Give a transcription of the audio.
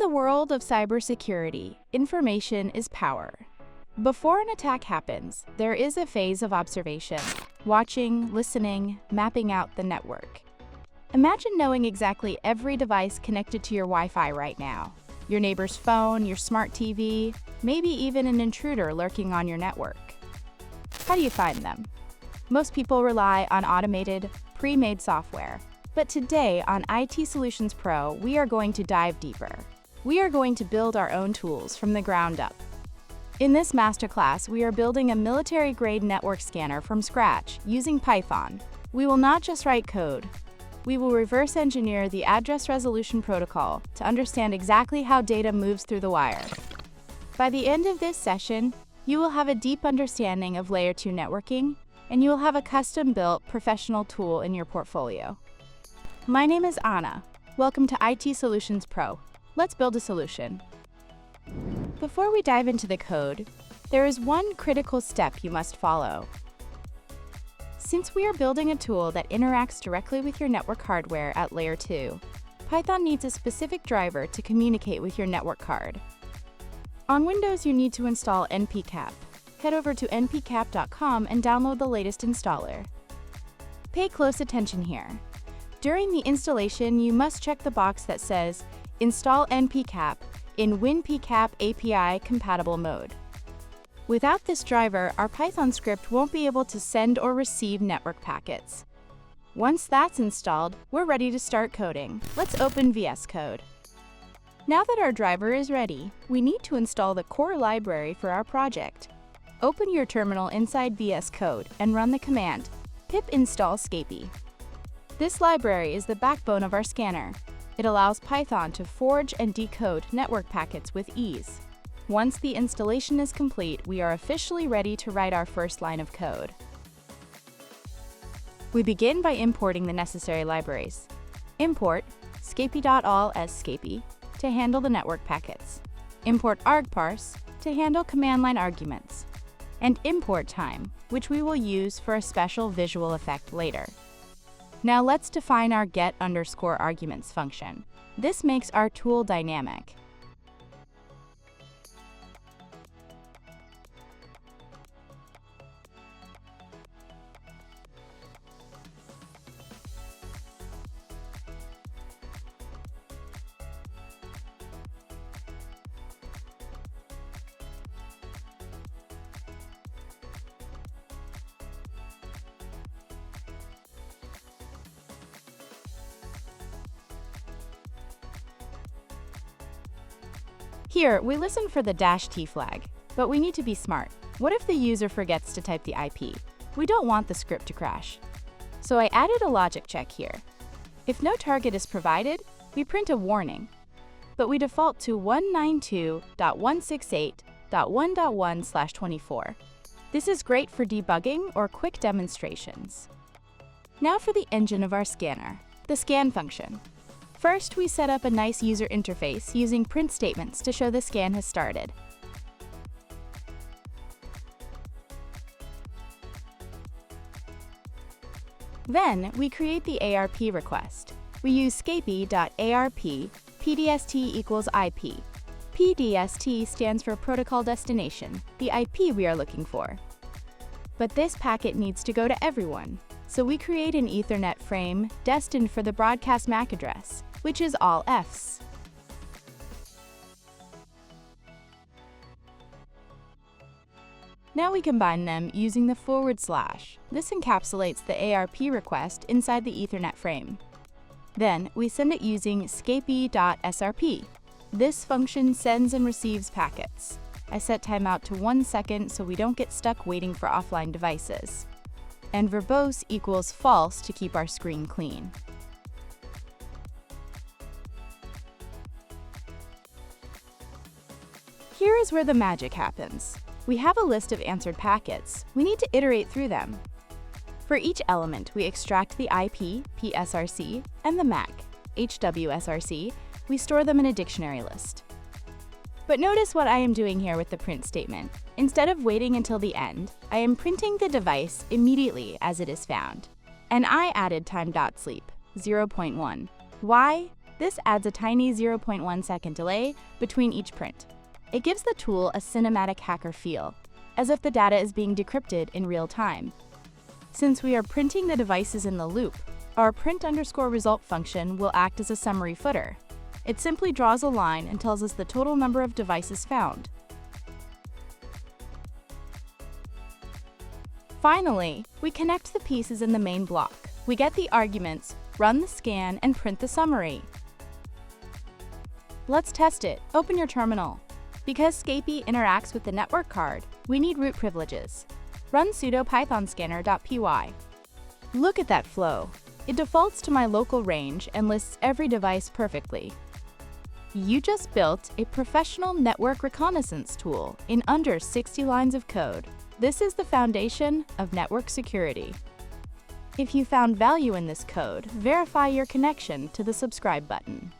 the world of cybersecurity, information is power. Before an attack happens, there is a phase of observation, watching, listening, mapping out the network. Imagine knowing exactly every device connected to your Wi-Fi right now. Your neighbor's phone, your smart TV, maybe even an intruder lurking on your network. How do you find them? Most people rely on automated, pre-made software. But today on IT Solutions Pro, we are going to dive deeper. We are going to build our own tools from the ground up. In this masterclass, we are building a military-grade network scanner from scratch using Python. We will not just write code. We will reverse engineer the address resolution protocol to understand exactly how data moves through the wire. By the end of this session, you will have a deep understanding of Layer 2 networking, and you will have a custom-built professional tool in your portfolio. My name is Anna. Welcome to IT Solutions Pro. Let's build a solution. Before we dive into the code, there is one critical step you must follow. Since we are building a tool that interacts directly with your network hardware at Layer 2, Python needs a specific driver to communicate with your network card. On Windows, you need to install Npcap. Head over to npcap.com and download the latest installer. Pay close attention here. During the installation, you must check the box that says Install Npcap in WinPcap API compatible mode. Without this driver, our Python script won't be able to send or receive network packets. Once that's installed, we're ready to start coding. Let's open VS Code. Now that our driver is ready, we need to install the core library for our project. Open your terminal inside VS Code and run the command pip install Scapy. This library is the backbone of our scanner. It allows Python to forge and decode network packets with ease. Once the installation is complete, we are officially ready to write our first line of code. We begin by importing the necessary libraries. Import scapy.all as Scapy to handle the network packets. Import argparse to handle command line arguments. And import time, which we will use for a special visual effect later. Now let's define our get_arguments function. This makes our tool dynamic. Here, we listen for the -t flag, but we need to be smart. What if the user forgets to type the IP? We don't want the script to crash. So I added a logic check here. If no target is provided, we print a warning, but we default to 192.168.1.1/24. This is great for debugging or quick demonstrations. Now for the engine of our scanner, the scan function. First, we set up a nice user interface using print statements to show the scan has started. Then, we create the ARP request. We use scapy.arp pdst equals IP. PDST stands for Protocol Destination, the IP we are looking for. But this packet needs to go to everyone, so we create an Ethernet frame destined for the broadcast MAC address, which is all Fs. Now we combine them using the /. This encapsulates the ARP request inside the Ethernet frame. Then we send it using scapy.srp. This function sends and receives packets. I set timeout to 1 second so we don't get stuck waiting for offline devices. And verbose equals false to keep our screen clean. Here is where the magic happens. We have a list of answered packets. We need to iterate through them. For each element, we extract the IP, PSRC, and the MAC, HWSRC. We store them in a dictionary list. But notice what I am doing here with the print statement. Instead of waiting until the end, I am printing the device immediately as it is found. And I added time.sleep, 0.1. Why? This adds a tiny 0.1 second delay between each print. It gives the tool a cinematic hacker feel, as if the data is being decrypted in real time. Since we are printing the devices in the loop, our print_result function will act as a summary footer. It simply draws a line and tells us the total number of devices found. Finally, we connect the pieces in the main block. We get the arguments, run the scan, and print the summary. Let's test it. Open your terminal. Because Scapy interacts with the network card, we need root privileges. Run sudo pythonscanner.py. Look at that flow. It defaults to my local range and lists every device perfectly. You just built a professional network reconnaissance tool in under 60 lines of code. This is the foundation of network security. If you found value in this code, verify your connection to the subscribe button.